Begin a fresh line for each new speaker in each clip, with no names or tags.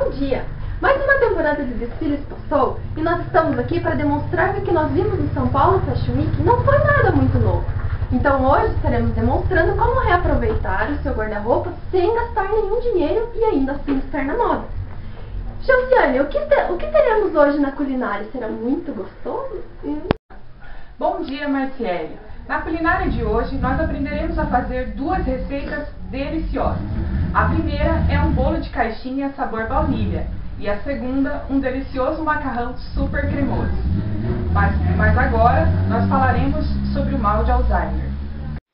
Bom dia! Mais uma temporada de desfiles passou e nós estamos aqui para demonstrar que o que nós vimos no São Paulo Fashion Week não foi nada muito novo. Então hoje estaremos demonstrando como reaproveitar o seu guarda-roupa sem gastar nenhum dinheiro e ainda assim estar na moda. Josiane, o que teremos hoje na culinária? Será muito gostoso?
Bom dia, Marciele! Na culinária de hoje, nós aprenderemos a fazer duas receitas deliciosas. A primeira é um bolo de caixinha sabor baunilha e a segunda, um delicioso macarrão super cremoso. Mas agora, nós falaremos sobre o mal de Alzheimer.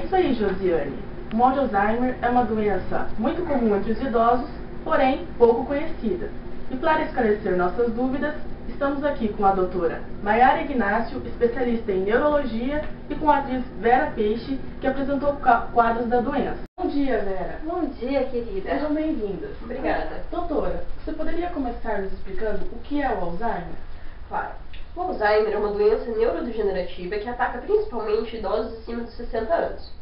Isso aí, Josiane. O mal de Alzheimer é uma doença muito comum entre os idosos, porém pouco conhecida. E para esclarecer nossas dúvidas, estamos aqui com a doutora Maiara Ignácio, especialista em neurologia, e com a atriz Vera Peixe, que apresentou quadros da doença. Bom dia, Vera.
Bom dia, querida.
Sejam bem-vindas.
Obrigada.
Doutora, você poderia começar nos explicando o que é o Alzheimer?
Claro. O Alzheimer é uma doença neurodegenerativa que ataca principalmente idosos acima de 60 anos.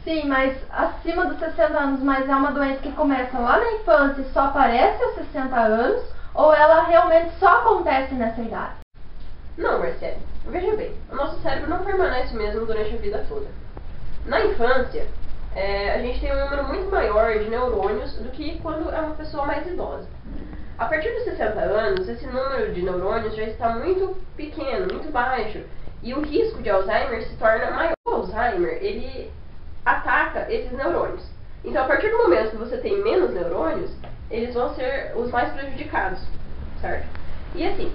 Sim, mas acima dos 60 anos, mas é uma doença que começa lá na infância e só aparece aos 60 anos, ou ela realmente só acontece nessa idade?
Não, Marcelo. Veja bem, o nosso cérebro não permanece o mesmo durante a vida toda. Na infância, a gente tem um número muito maior de neurônios do que quando é uma pessoa mais idosa. A partir dos 60 anos, esse número de neurônios já está muito pequeno, muito baixo, e o risco de Alzheimer se torna maior. O Alzheimer, ele ataca esses neurônios. Então, a partir do momento que você tem menos neurônios, eles vão ser os mais prejudicados, certo? E assim,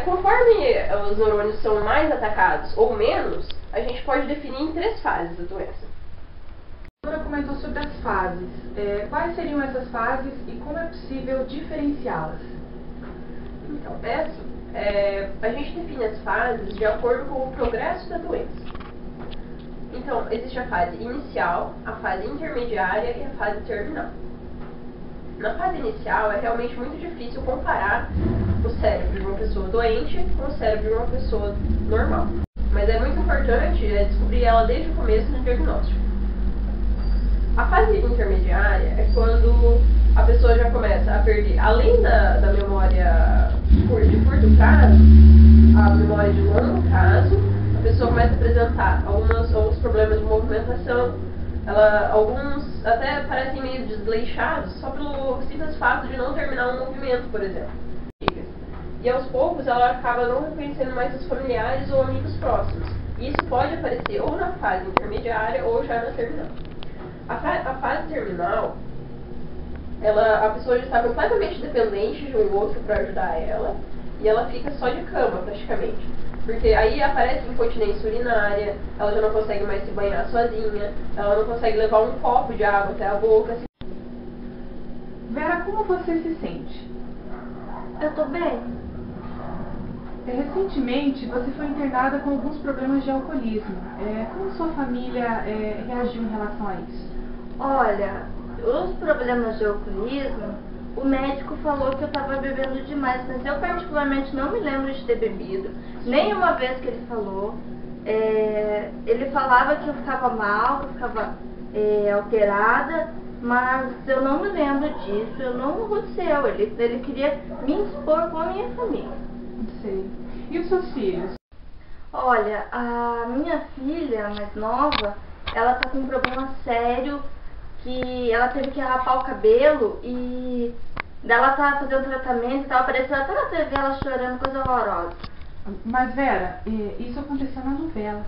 conforme os neurônios são mais atacados ou menos, a gente pode definir em 3 fases da doença.
A doutora comentou sobre as fases. Quais seriam essas fases e como é possível diferenciá-las?
Então, a gente define as fases de acordo com o progresso da doença. Então, existe a fase inicial, a fase intermediária e a fase terminal. Na fase inicial, é realmente muito difícil comparar o cérebro de uma pessoa doente com o cérebro de uma pessoa normal. Mas é muito importante descobrir ela desde o começo no diagnóstico. A fase intermediária é quando a pessoa já começa a perder, além da memória de curto prazo, a memória de longo prazo. A pessoa começa a apresentar alguns problemas de movimentação, alguns até parecem meio desleixados só pelo simples fato de não terminar um movimento, por exemplo. E aos poucos ela acaba não reconhecendo mais os familiares ou amigos próximos. E isso pode aparecer ou na fase intermediária ou já na terminal. A fase terminal, a pessoa já está completamente dependente de um outro para ajudar ela e ela fica só de cama praticamente. Porque aí aparece incontinência urinária, ela já não consegue mais se banhar sozinha, ela não consegue levar um copo de água até a boca.
Vera, como você se sente?
Eu tô bem.
Recentemente, você foi internada com alguns problemas de alcoolismo. Como sua família reagiu em relação a isso?
Olha, os problemas de alcoolismo, o médico falou que eu estava bebendo demais, mas eu particularmente não me lembro de ter bebido. Nenhuma vez que ele falou. Ele falava que eu ficava mal, que eu ficava alterada, mas eu não me lembro disso, não aconteceu. Ele queria me expor com a minha família.
Sei. E os seus filhos?
Olha, a minha filha mais nova, ela tá com um problema sério, que ela teve que rapar o cabelo e ela tá fazendo tratamento e tal, apareceu até na TV ela chorando, coisa horrorosa.
Mas Vera, isso aconteceu na novela.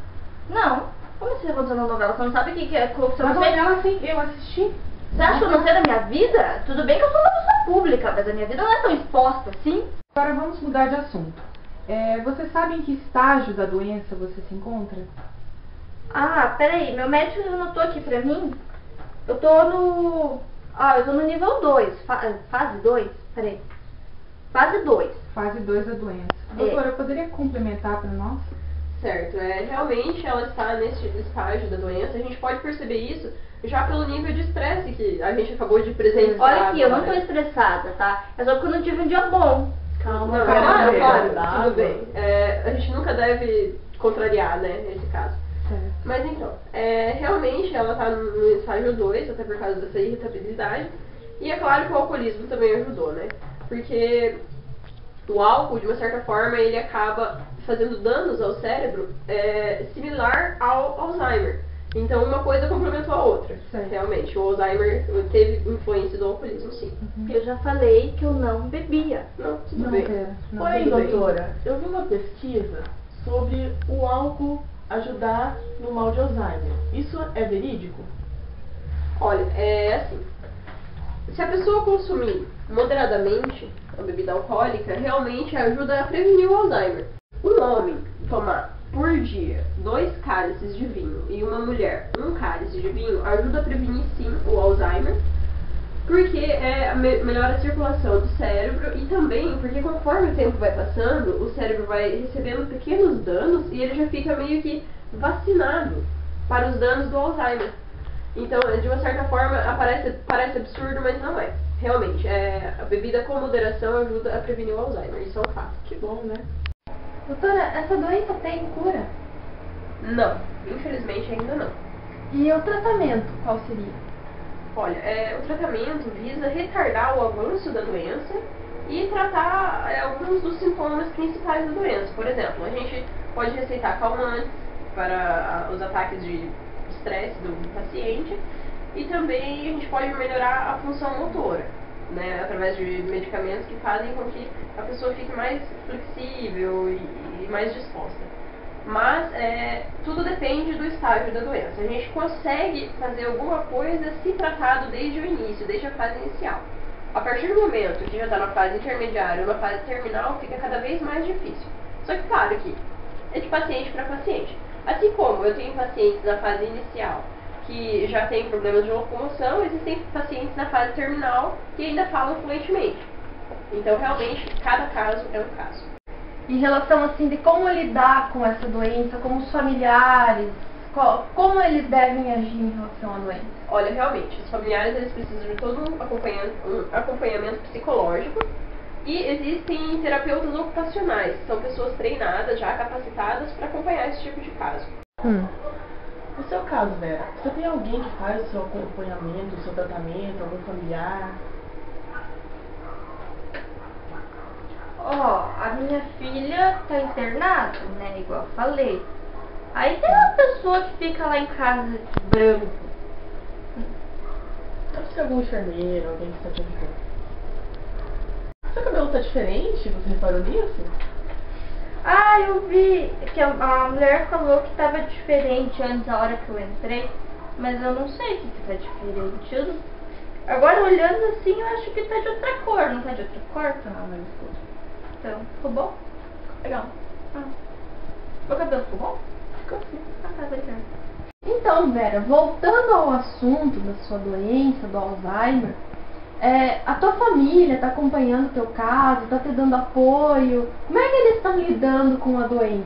Não, como isso aconteceu na novela? Você não sabe o que é?
Na novela sim, eu assisti.
Você acha que eu não sei da minha vida? Tudo bem que eu sou uma pessoa pública, mas a minha vida não é tão exposta assim.
Agora vamos mudar de assunto. Você sabe em que estágio da doença você se encontra?
Ah, peraí, meu médico já anotou aqui pra mim. Eu tô no nível 2, fase 2, peraí. Fase 2.
Fase 2 da doença. Doutora, poderia complementar para nós?
Certo, realmente ela está nesse estágio da doença. A gente pode perceber isso já pelo nível de estresse que a gente acabou de presenciar.
Olha aqui, eu não tô estressada, tá? É só porque eu não tive um dia bom.
Calma,
claro,
tudo bem. A gente nunca deve contrariar, né, esse caso.
Certo.
Mas então, realmente ela está no estágio 2, até por causa dessa irritabilidade. E é claro que o alcoolismo também ajudou, né? porque o álcool, de uma certa forma, ele acaba fazendo danos ao cérebro similar ao Alzheimer. Então, uma coisa complementou a outra.
Certo.
Realmente, o Alzheimer teve influência do alcoolismo, sim.
Eu já falei que eu não bebia.
Não, tudo
Não,
bem.
Vera, não.
Porém,
tudo bem.
doutora, eu vi uma pesquisa sobre o álcool ajudar no mal de Alzheimer. Isso é verídico?
Olha, é assim, se a pessoa consumir moderadamente a bebida alcoólica, realmente ajuda a prevenir o Alzheimer. Um homem tomar por dia 2 cálices de vinho e uma mulher 1 cálice de vinho ajuda a prevenir sim o Alzheimer, porque melhora a circulação do cérebro e também porque conforme o tempo vai passando, o cérebro vai recebendo pequenos danos e ele já fica meio que vacinado para os danos do Alzheimer. Então, de uma certa forma, parece absurdo, mas não é. Realmente, a bebida com moderação ajuda a prevenir o Alzheimer, isso é um fato.
Que bom, né?
Doutora, essa doença tem cura?
Não, infelizmente ainda não.
E o tratamento, qual seria?
Olha, o tratamento visa retardar o avanço da doença e tratar alguns dos sintomas principais da doença. Por exemplo, a gente pode receitar calmantes para os ataques de estresse do paciente e também a gente pode melhorar a função motora, né, através de medicamentos que fazem com que a pessoa fique mais flexível e mais disposta. Mas tudo depende do estágio da doença. A gente consegue fazer alguma coisa se tratado desde o início, desde a fase inicial. A partir do momento que já está na fase intermediária ou na fase terminal, fica cada vez mais difícil. Só que claro que é de paciente para paciente. Assim como eu tenho pacientes na fase inicial que já têm problemas de locomoção, existem pacientes na fase terminal que ainda falam fluentemente. Então, realmente, cada caso é um caso.
Em relação, assim, de como lidar com essa doença, como os familiares, como eles devem agir em relação à doença?
Olha, realmente, os familiares eles precisam de todo um acompanhamento psicológico e existem terapeutas ocupacionais, que são pessoas treinadas, já capacitadas para acompanhar esse tipo de caso.
No seu caso, Vera, você tem alguém que faz o seu acompanhamento, o seu tratamento, algum familiar?
A minha filha tá internada, né? Igual eu falei. Aí tem uma pessoa que fica lá em casa de branco.
Deve ser algum enfermeiro, alguém que está te ajudando. Seu cabelo tá diferente? Você reparou nisso?
Eu vi que a mulher falou que tava diferente antes da hora que eu entrei, mas eu não sei o que tá diferente. Agora olhando assim, eu acho que tá de outra cor, não tá de outra cor?
Mas ficou.
Então, ficou bom?
Legal.
Meu cabelo ficou bom?
Ficou assim.
Tá legal.
Então, Vera, voltando ao assunto da sua doença, do Alzheimer, a tua família está acompanhando o teu caso, está te dando apoio? Como é que eles estão lidando com a doença?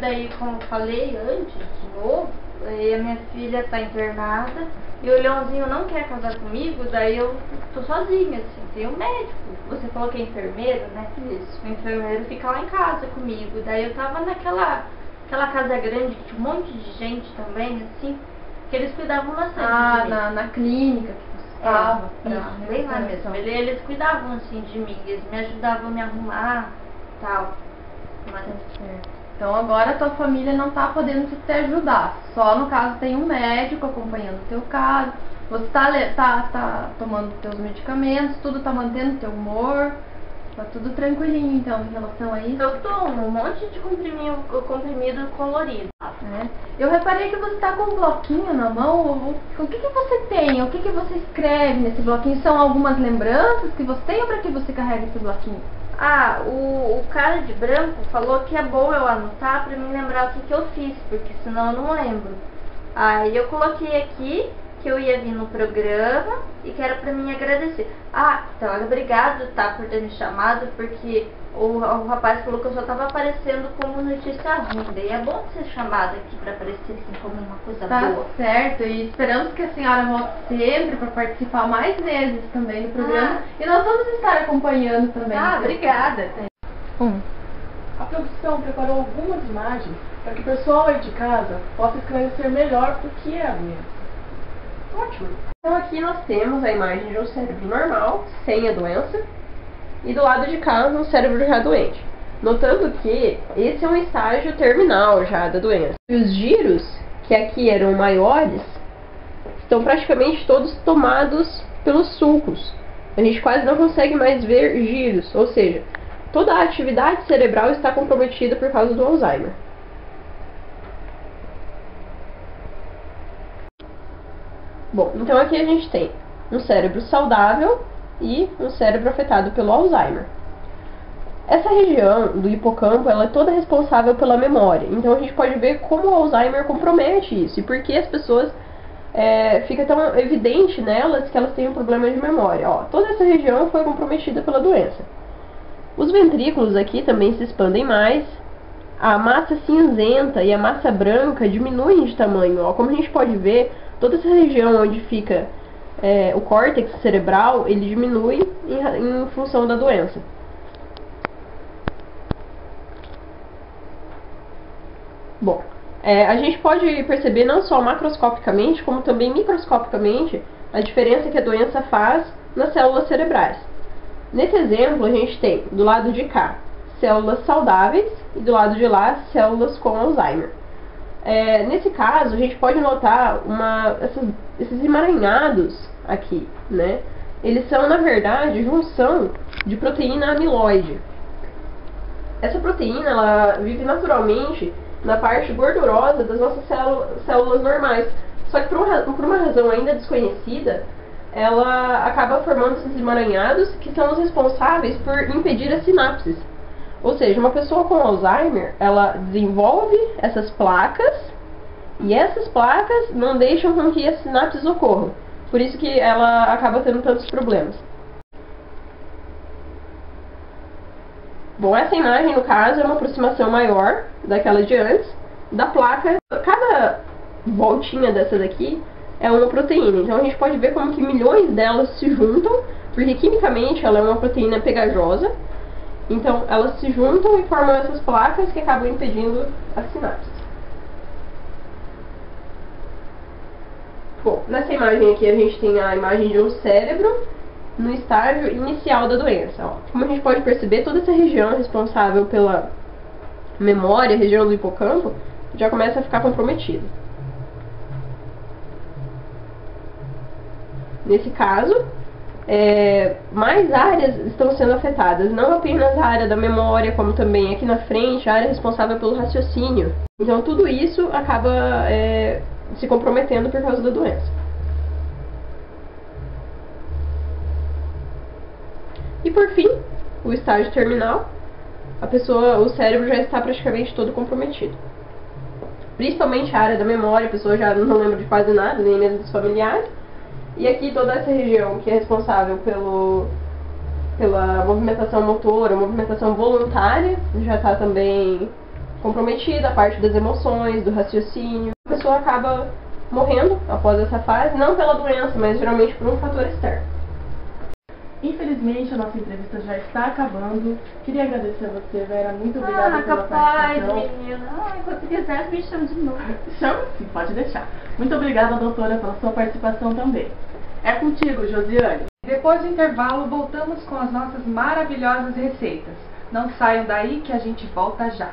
Daí, como eu falei antes, de novo, a minha filha tá internada e o Leãozinho não quer casar comigo, daí eu tô sozinha, assim, tem um médico. Você falou que é enfermeiro, né?
Isso.
O enfermeiro fica lá em casa comigo, daí eu tava naquela casa grande que tinha um monte de gente também, assim, que eles cuidavam bastante de mim.
Na clínica que você estava?
Isso, bem lá mesmo. Eles cuidavam assim de mim, eles me ajudavam a me arrumar e tal. Mas
Certo. Então agora a tua família não está podendo te ajudar. Só no caso tem um médico acompanhando o teu caso. Você tá tomando teus medicamentos, tudo tá mantendo teu humor. Tá tudo tranquilinho então em relação a isso.
eu tomo um monte de comprimido colorido.
Né? Eu reparei que você está com um bloquinho na mão. O que você tem? O que você escreve nesse bloquinho? São algumas lembranças que você tem ou para que você carrega esse bloquinho?
O cara de branco falou que é bom eu anotar pra me lembrar o que eu fiz, porque senão eu não lembro. Aí eu coloquei aqui que eu ia vir no programa e que era pra mim agradecer. Então, obrigado, por ter me chamado, porque o rapaz falou que eu só tava aparecendo como notícia ruim. Daí é bom ser chamada aqui pra aparecer assim como uma coisa boa.
Tá certo, e esperamos que a senhora volte sempre para participar mais vezes também do programa. E nós vamos estar acompanhando também.
Obrigada.
A produção preparou algumas imagens para que o pessoal aí de casa possa esclarecer melhor o que é a doença.
Ótimo. Então aqui nós temos a imagem de um cérebro normal, sem a doença, e do lado de cá um cérebro já doente. Notando que esse é um estágio terminal já da doença. E os giros, que aqui eram maiores, estão praticamente todos tomados pelos sulcos. A gente quase não consegue mais ver giros, ou seja, toda a atividade cerebral está comprometida por causa do Alzheimer. Bom, então aqui a gente tem um cérebro saudável e um cérebro afetado pelo Alzheimer. Essa região do hipocampo, ela é toda responsável pela memória. Então a gente pode ver como o Alzheimer compromete isso e por que as pessoas fica tão evidente nelas que elas têm um problema de memória. Ó, toda essa região foi comprometida pela doença. Os ventrículos aqui também se expandem mais. A massa cinzenta e a massa branca diminuem de tamanho. Ó, como a gente pode ver, toda essa região onde fica o córtex cerebral, ele diminui em função da doença. Bom, a gente pode perceber não só macroscopicamente, como também microscopicamente, a diferença que a doença faz nas células cerebrais. Nesse exemplo, a gente tem, do lado de cá, células saudáveis e do lado de lá, células com Alzheimer. Nesse caso, a gente pode notar esses emaranhados aqui, né? Eles são, na verdade, junção de proteína amiloide. Essa proteína, ela vive naturalmente na parte gordurosa das nossas células normais. Só que por uma razão ainda desconhecida, ela acaba formando esses emaranhados que são os responsáveis por impedir as sinapses. Ou seja, uma pessoa com Alzheimer, ela desenvolve essas placas e essas placas não deixam com que as sinapses ocorram. Por isso que ela acaba tendo tantos problemas. Bom, essa imagem, no caso, é uma aproximação maior daquela de antes, da placa. Cada voltinha dessa daqui é uma proteína. Então a gente pode ver como que milhões delas se juntam, porque quimicamente ela é uma proteína pegajosa. Então elas se juntam e formam essas placas que acabam impedindo as sinapses. Bom, nessa imagem aqui a gente tem a imagem de um cérebro no estágio inicial da doença. Ó. Como a gente pode perceber, toda essa região responsável pela memória, a região do hipocampo, já começa a ficar comprometida. Nesse caso, mais áreas estão sendo afetadas, não apenas a área da memória, como também aqui na frente, a área responsável pelo raciocínio. Então tudo isso acaba se comprometendo por causa da doença. E por fim, o estágio terminal, o cérebro já está praticamente todo comprometido. Principalmente a área da memória, a pessoa já não lembra de quase nada, nem mesmo dos familiares. E aqui toda essa região que é responsável pela movimentação motora, movimentação voluntária, já está também comprometida, a parte das emoções, do raciocínio. A pessoa acaba morrendo após essa fase, não pela doença, mas geralmente por um fator externo.
Infelizmente, a nossa entrevista já está acabando. Queria agradecer a você, Vera. Muito obrigada pela participação.
Menina. Quando quiser, me chama de novo.
Chama sim, pode deixar. Muito obrigada, doutora, pela sua participação também. É contigo, Josiane.
Depois do intervalo, voltamos com as nossas maravilhosas receitas. Não saiam daí que a gente volta já.